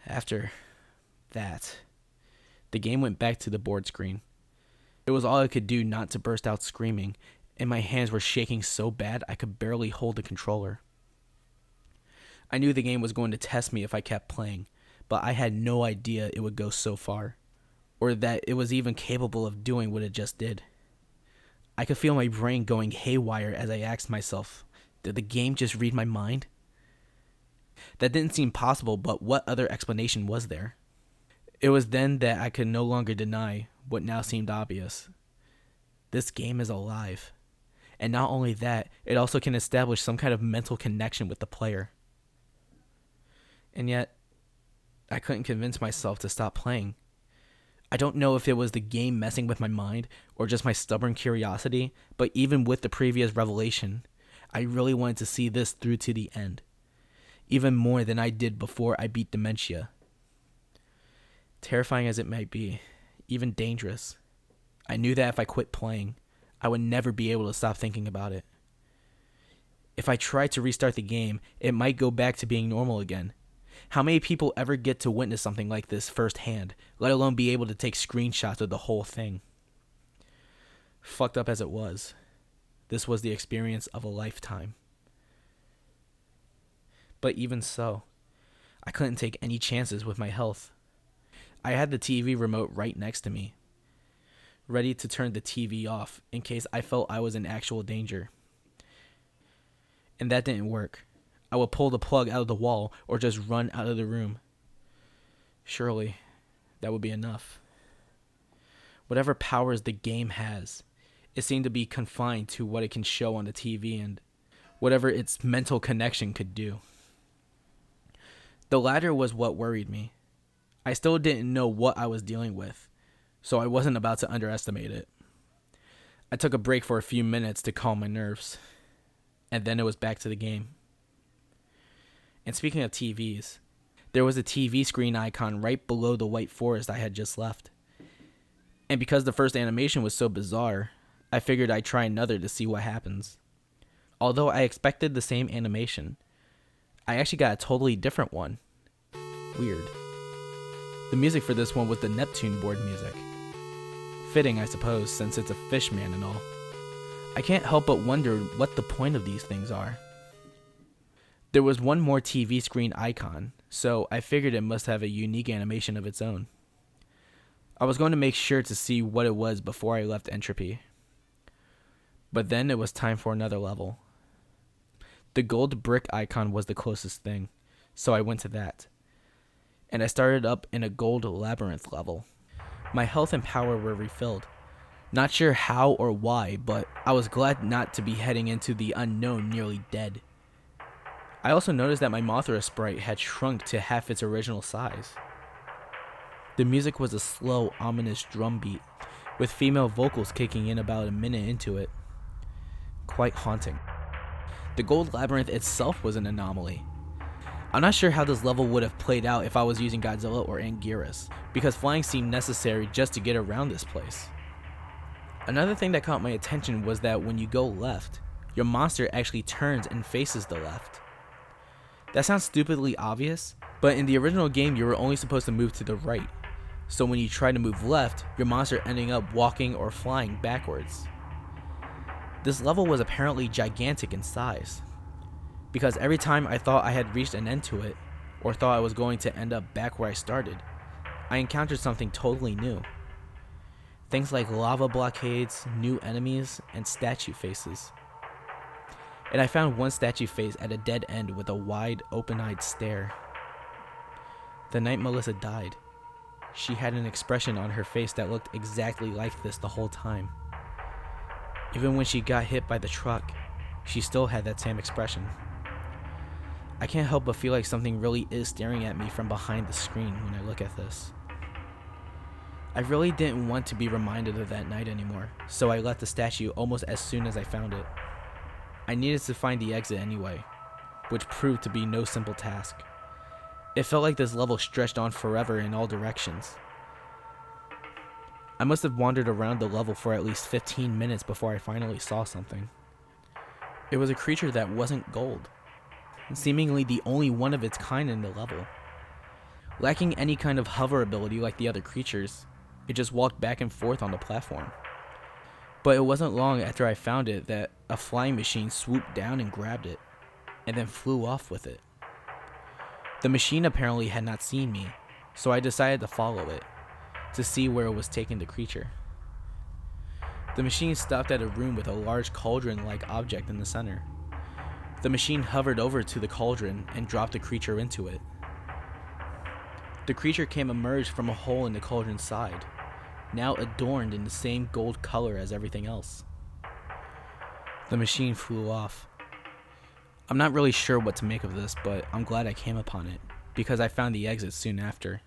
After that, the game went back to the board screen. It was all I could do not to burst out screaming, and my hands were shaking so bad I could barely hold the controller. I knew the game was going to test me if I kept playing, but I had no idea it would go so far, or that it was even capable of doing what it just did. I could feel my brain going haywire as I asked myself, did the game just read my mind? That didn't seem possible, but what other explanation was there? It was then that I could no longer deny what now seemed obvious. This game is alive. And not only that, it also can establish some kind of mental connection with the player. And yet, I couldn't convince myself to stop playing. I don't know if it was the game messing with my mind or just my stubborn curiosity, but even with the previous revelation, I really wanted to see this through to the end. Even more than I did before I beat dementia. Terrifying as it might be, even dangerous, I knew that if I quit playing, I would never be able to stop thinking about it. If I tried to restart the game, it might go back to being normal again. How many people ever get to witness something like this firsthand, let alone be able to take screenshots of the whole thing? Fucked up as it was, this was the experience of a lifetime. But even so, I couldn't take any chances with my health. I had the TV remote right next to me, ready to turn the TV off in case I felt I was in actual danger. And that didn't work. I would pull the plug out of the wall or just run out of the room. Surely, that would be enough. Whatever powers the game has, it seemed to be confined to what it can show on the TV and whatever its mental connection could do. The latter was what worried me. I still didn't know what I was dealing with, so I wasn't about to underestimate it. I took a break for a few minutes to calm my nerves, and then it was back to the game. And speaking of TVs, there was a TV screen icon right below the white forest I had just left. And because the first animation was so bizarre, I figured I'd try another to see what happens. Although I expected the same animation, I actually got a totally different one. Weird. The music for this one was the Neptune board music. Fitting, I suppose, since it's a fish man and all. I can't help but wonder what the point of these things are. There was one more TV screen icon, so I figured it must have a unique animation of its own. I was going to make sure to see what it was before I left Entropy. But then it was time for another level. The gold brick icon was the closest thing, so I went to that. And I started up in a gold labyrinth level. My health and power were refilled. Not sure how or why, but I was glad not to be heading into the unknown nearly dead. I also noticed that my Mothra sprite had shrunk to half its original size. The music was a slow, ominous drum beat, with female vocals kicking in about a minute into it. Quite haunting. The gold labyrinth itself was an anomaly. I'm not sure how this level would have played out if I was using Godzilla or Anguirus, because flying seemed necessary just to get around this place. Another thing that caught my attention was that when you go left, your monster actually turns and faces the left. That sounds stupidly obvious, but in the original game you were only supposed to move to the right, so when you try to move left, your monster ending up walking or flying backwards. This level was apparently gigantic in size, because every time I thought I had reached an end to it, or thought I was going to end up back where I started, I encountered something totally new. Things like lava blockades, new enemies, and statue faces. And I found one statue face at a dead end with a wide, open-eyed stare. The night Melissa died, she had an expression on her face that looked exactly like this the whole time. Even when she got hit by the truck, she still had that same expression. I can't help but feel like something really is staring at me from behind the screen when I look at this. I really didn't want to be reminded of that night anymore, so I left the statue almost as soon as I found it. I needed to find the exit anyway, which proved to be no simple task. It felt like this level stretched on forever in all directions. I must have wandered around the level for at least 15 minutes before I finally saw something. It was a creature that wasn't gold, seemingly the only one of its kind in the level. Lacking any kind of hover ability like the other creatures, it just walked back and forth on the platform. But it wasn't long after I found it that a flying machine swooped down and grabbed it, and then flew off with it. The machine apparently had not seen me, so I decided to follow it, to see where it was taking the creature. The machine stopped at a room with a large cauldron-like object in the center. The machine hovered over to the cauldron and dropped the creature into it. The creature emerged from a hole in the cauldron's side, now adorned in the same gold color as everything else. The machine flew off. I'm not really sure what to make of this, but I'm glad I came upon it, because I found the exit soon after.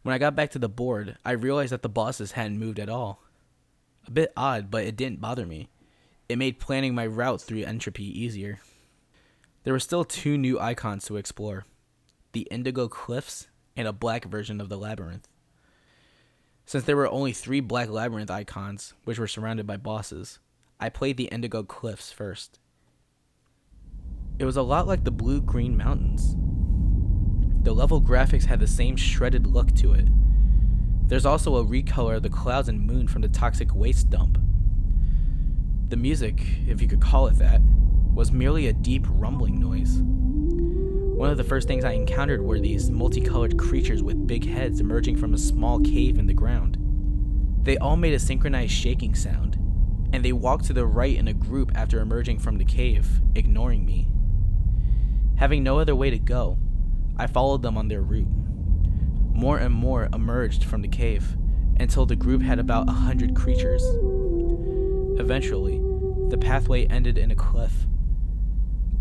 When I got back to the board, I realized that the bosses hadn't moved at all. A bit odd, but it didn't bother me. It made planning my route through Entropy easier. There were still 2 new icons to explore, the Indigo Cliffs and a black version of the labyrinth. Since there were only 3 black labyrinth icons, which were surrounded by bosses, I played the Indigo Cliffs first. It was a lot like the blue-green mountains. The level graphics had the same shredded look to it. There's also a recolor of the clouds and moon from the toxic waste dump. The music, if you could call it that, was merely a deep rumbling noise. One of the first things I encountered were these multicolored creatures with big heads emerging from a small cave in the ground. They all made a synchronized shaking sound, and they walked to the right in a group after emerging from the cave, ignoring me. Having no other way to go, I followed them on their route. More and more emerged from the cave, until the group had about 100 creatures. Eventually, the pathway ended in a cliff.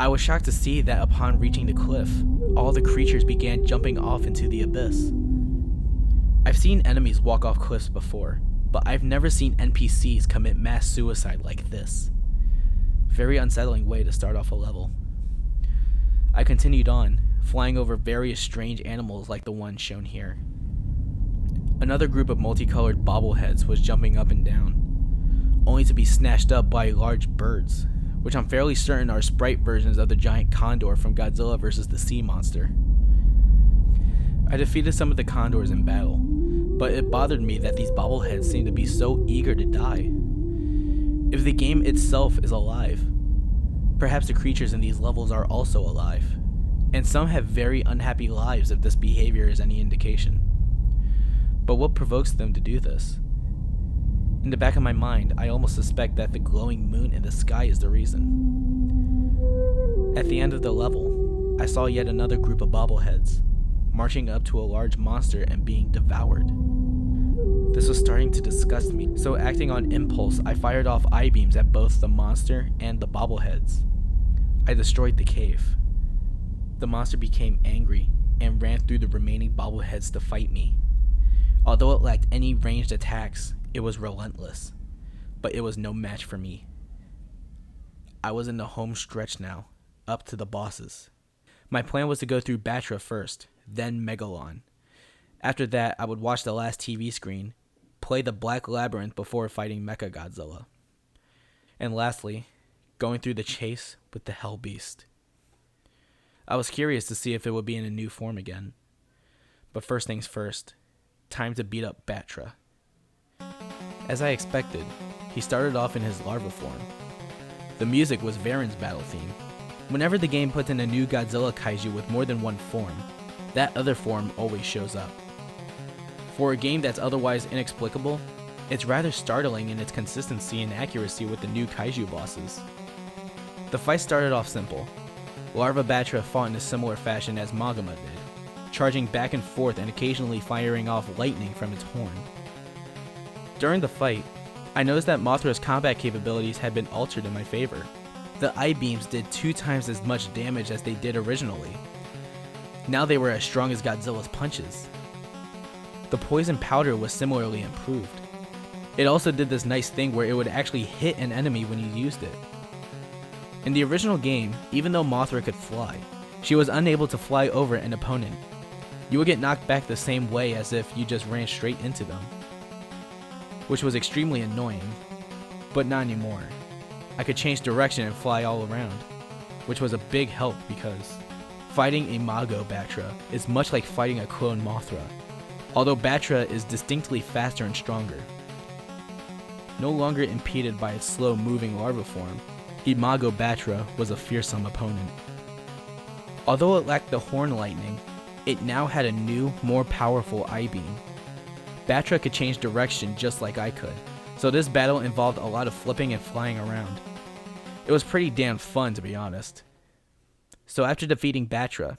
I was shocked to see that upon reaching the cliff, all the creatures began jumping off into the abyss. I've seen enemies walk off cliffs before, but I've never seen NPCs commit mass suicide like this. Very unsettling way to start off a level. I continued on, flying over various strange animals like the one shown here. Another group of multicolored bobbleheads was jumping up and down, only to be snatched up by large birds, which I'm fairly certain are sprite versions of the giant condor from Godzilla vs. the Sea Monster. I defeated some of the condors in battle, but it bothered me that these bobbleheads seemed to be so eager to die. If the game itself is alive, perhaps the creatures in these levels are also alive, and some have very unhappy lives if this behavior is any indication. But what provokes them to do this? In the back of my mind, I almost suspect that the glowing moon in the sky is the reason. At the end of the level, I saw yet another group of bobbleheads, marching up to a large monster and being devoured. This was starting to disgust me, so acting on impulse, I fired off I-beams at both the monster and the bobbleheads. I destroyed the cave. The monster became angry and ran through the remaining bobbleheads to fight me. Although it lacked any ranged attacks, it was relentless, but it was no match for me. I was in the home stretch now, up to the bosses. My plan was to go through Batra first, then Megalon. After that, I would watch the last TV screen, play the Black Labyrinth before fighting Mechagodzilla. And lastly, going through the chase with the Hell Beast. I was curious to see if it would be in a new form again. But first things first, time to beat up Batra. As I expected, he started off in his larva form. The music was Varen's battle theme. Whenever the game puts in a new Godzilla kaiju with more than one form, that other form always shows up. For a game that's otherwise inexplicable, it's rather startling in its consistency and accuracy with the new kaiju bosses. The fight started off simple. Larva Batra fought in a similar fashion as Magama did, charging back and forth and occasionally firing off lightning from its horn. During the fight, I noticed that Mothra's combat capabilities had been altered in my favor. The I-beams did 2 times as much damage as they did originally. Now they were as strong as Godzilla's punches. The poison powder was similarly improved. It also did this nice thing where it would actually hit an enemy when you used it. In the original game, even though Mothra could fly, she was unable to fly over an opponent. You would get knocked back the same way as if you just ran straight into them, which was extremely annoying, but not anymore. I could change direction and fly all around, which was a big help because Fighting a Mago Batra is much like fighting a clone Mothra, although Batra is distinctly faster and stronger. No longer impeded by its slow-moving larva form, Imago Batra was a fearsome opponent. Although it lacked the horn lightning, it now had a new, more powerful I-beam. Batra could change direction just like I could, so this battle involved a lot of flipping and flying around. It was pretty damn fun, to be honest. So after defeating Batra,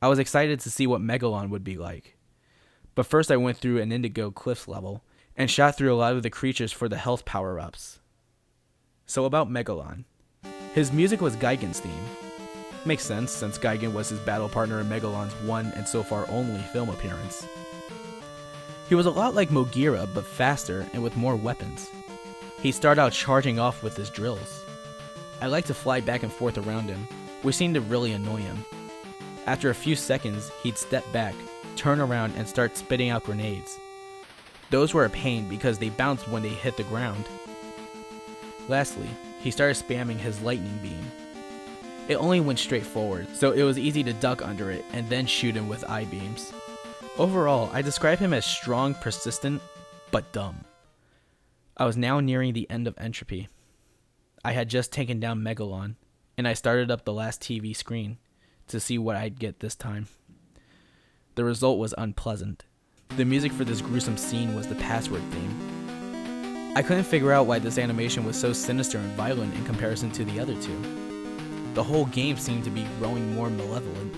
I was excited to see what Megalon would be like. But first I went through an Indigo Cliffs level, and shot through a lot of the creatures for the health power-ups. So about Megalon. His music was Gigan's theme. Makes sense, since Gigan was his battle partner in Megalon's one and so far only film appearance. He was a lot like Mogira, but faster and with more weapons. He started out charging off with his drills. I liked to fly back and forth around him, which seemed to really annoy him. After a few seconds, he'd step back, turn around, and start spitting out grenades. Those were a pain because they bounced when they hit the ground. Lastly, he started spamming his lightning beam. It only went straight forward, so it was easy to duck under it and then shoot him with I-beams. Overall, I describe him as strong, persistent, but dumb. I was now nearing the end of Entropy. I had just taken down Megalon, and I started up the last TV screen to see what I'd get this time. The result was unpleasant. The music for this gruesome scene was the password theme. I couldn't figure out why this animation was so sinister and violent in comparison to the other two. The whole game seemed to be growing more malevolent.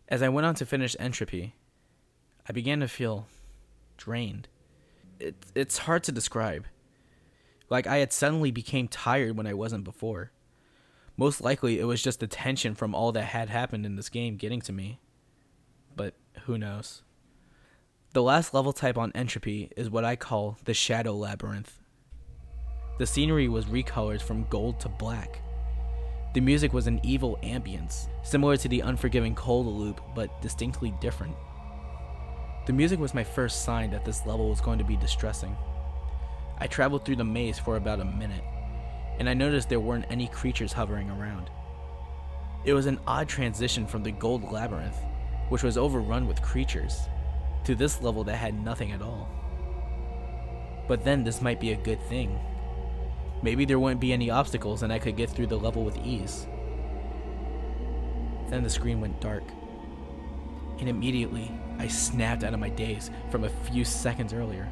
As I went on to finish Entropy, I began to feel drained. It's hard to describe. Like I had suddenly became tired when I wasn't before. Most likely it was just the tension from all that had happened in this game getting to me. But who knows? The last level type on Entropy is what I call the Shadow Labyrinth. The scenery was recolored from gold to black. The music was an evil ambience, similar to the unforgiving Cola Loop, but distinctly different. The music was my first sign that this level was going to be distressing. I traveled through the maze for about a minute, and I noticed there weren't any creatures hovering around. It was an odd transition from the Gold Labyrinth, which was overrun with creatures, to this level that had nothing at all. But then this might be a good thing. Maybe there wouldn't be any obstacles and I could get through the level with ease. Then the screen went dark, and immediately I snapped out of my daze from a few seconds earlier.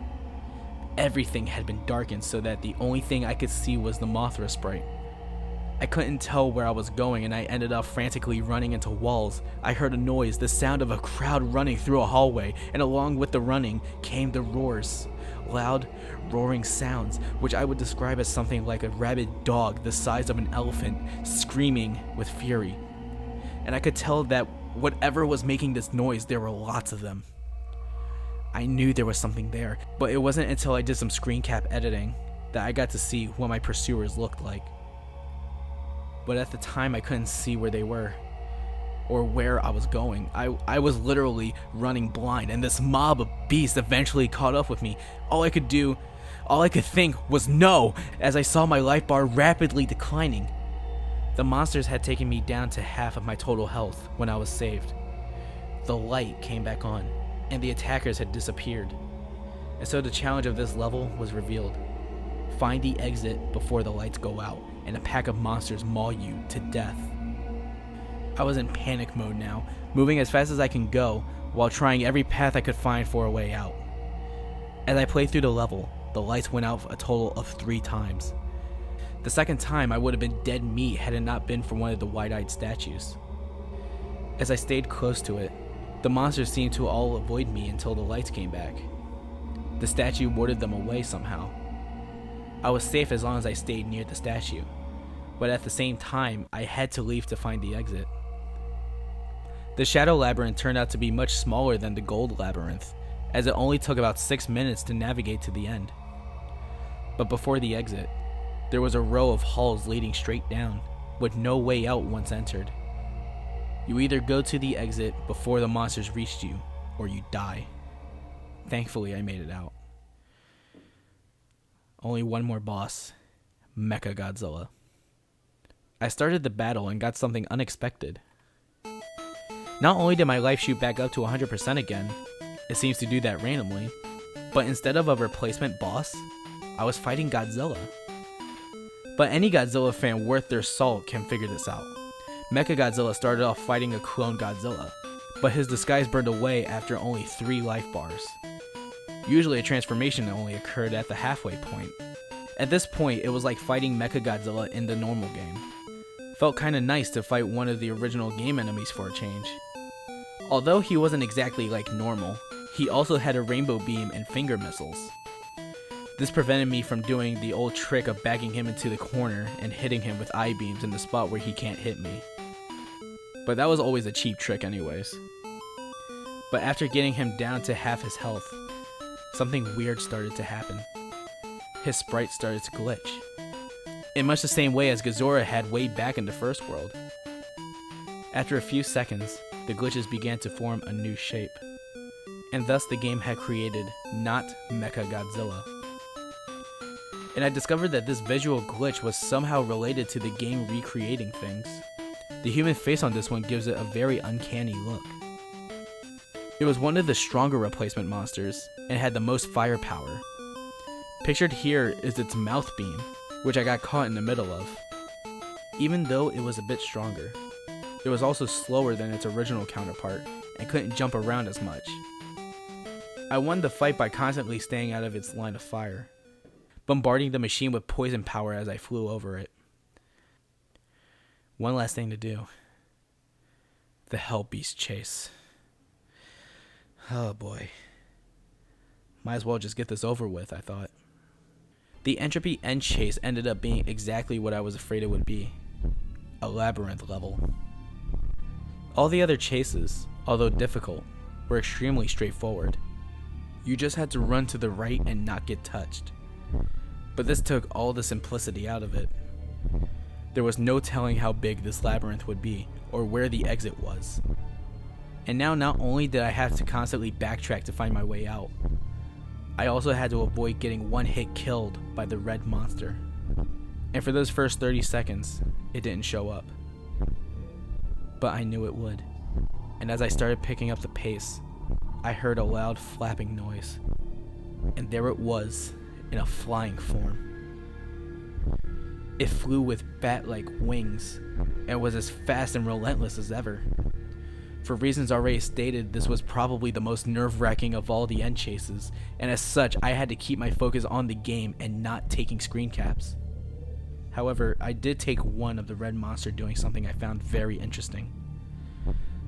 Everything had been darkened so that the only thing I could see was the Mothra sprite. I couldn't tell where I was going, and I ended up frantically running into walls. I heard a noise, the sound of a crowd running through a hallway, and along with the running came the roars. Loud, roaring sounds, which I would describe as something like a rabid dog the size of an elephant, screaming with fury. And I could tell that whatever was making this noise, there were lots of them. I knew there was something there, but it wasn't until I did some screen cap editing that I got to see what my pursuers looked like. But at the time I couldn't see where they were, or where I was going. I was literally running blind, and this mob of beasts eventually caught up with me. All I could think was no, as I saw my life bar rapidly declining. The monsters had taken me down to half of my total health when I was saved. The light came back on, and the attackers had disappeared. And so the challenge of this level was revealed. Find the exit before the lights go out, and a pack of monsters maul you to death. I was in panic mode now, moving as fast as I can go, while trying every path I could find for a way out. As I played through the level, the lights went out a total of 3 times. The second time I would have been dead meat had it not been for one of the wide-eyed statues. As I stayed close to it, the monsters seemed to all avoid me until the lights came back. The statue warded them away somehow. I was safe as long as I stayed near the statue, but at the same time, I had to leave to find the exit. The Shadow Labyrinth turned out to be much smaller than the Gold Labyrinth, as it only took about 6 minutes to navigate to the end. But before the exit, there was a row of halls leading straight down, with no way out once entered. You either go to the exit before the monsters reached you, or you die. Thankfully, I made it out. Only one more boss, Mecha Godzilla. I started the battle and got something unexpected. Not only did my life shoot back up to 100% again, it seems to do that randomly, but instead of a replacement boss, I was fighting Godzilla. But any Godzilla fan worth their salt can figure this out. Mechagodzilla started off fighting a clone Godzilla, but his disguise burned away after only 3 life bars. Usually a transformation only occurred at the halfway point. At this point, it was like fighting Mechagodzilla in the normal game. Felt kinda nice to fight one of the original game enemies for a change. Although he wasn't exactly like normal, he also had a rainbow beam and finger missiles. This prevented me from doing the old trick of backing him into the corner and hitting him with eye beams in the spot where he can't hit me. But that was always a cheap trick anyways. But after getting him down to half his health, something weird started to happen. His sprite started to glitch, in much the same way as Godzilla had way back in the first world. After a few seconds, the glitches began to form a new shape, and thus the game had created not Mechagodzilla. And I discovered that this visual glitch was somehow related to the game recreating things. The human face on this one gives it a very uncanny look. It was one of the stronger replacement monsters, and had the most firepower. Pictured here is its mouth beam, which I got caught in the middle of. Even though it was a bit stronger, it was also slower than its original counterpart, and couldn't jump around as much. I won the fight by constantly staying out of its line of fire, bombarding the machine with poison power as I flew over it. One last thing to do. The Hell Beast chase. Oh boy. Might as well just get this over with, I thought. The Entropy end chase ended up being exactly what I was afraid it would be. A labyrinth level. All the other chases, although difficult, were extremely straightforward. You just had to run to the right and not get touched. But this took all the simplicity out of it. There was no telling how big this labyrinth would be, or where the exit was. And now not only did I have to constantly backtrack to find my way out, I also had to avoid getting one hit killed by the red monster. And for those first 30 seconds, it didn't show up. But I knew it would. And as I started picking up the pace, I heard a loud flapping noise. And there it was, in a flying form. It flew with bat-like wings, and was as fast and relentless as ever. For reasons already stated, this was probably the most nerve-wracking of all the end chases, and as such, I had to keep my focus on the game and not taking screen caps. However, I did take one of the red monster doing something I found very interesting.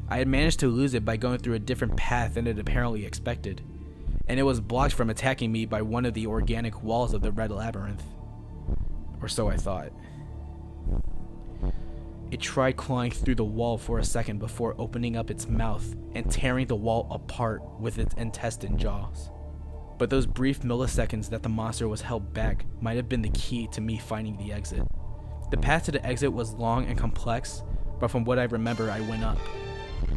I had managed to lose it by going through a different path than it apparently expected, and it was blocked from attacking me by one of the organic walls of the red labyrinth. Or so I thought. It tried clawing through the wall for a second before opening up its mouth and tearing the wall apart with its intestine jaws. But those brief milliseconds that the monster was held back might have been the key to me finding the exit. The path to the exit was long and complex, but from what I remember, I went up,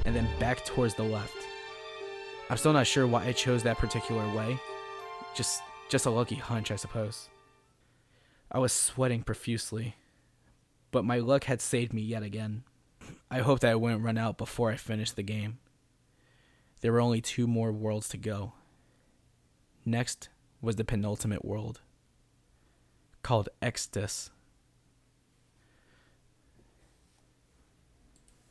and then back towards the left. I'm still not sure why I chose that particular way. Just a lucky hunch, I suppose. I was sweating profusely, but my luck had saved me yet again. I hoped that I wouldn't run out before I finished the game. There were only 2 more worlds to go. Next was the penultimate world, called Exodus.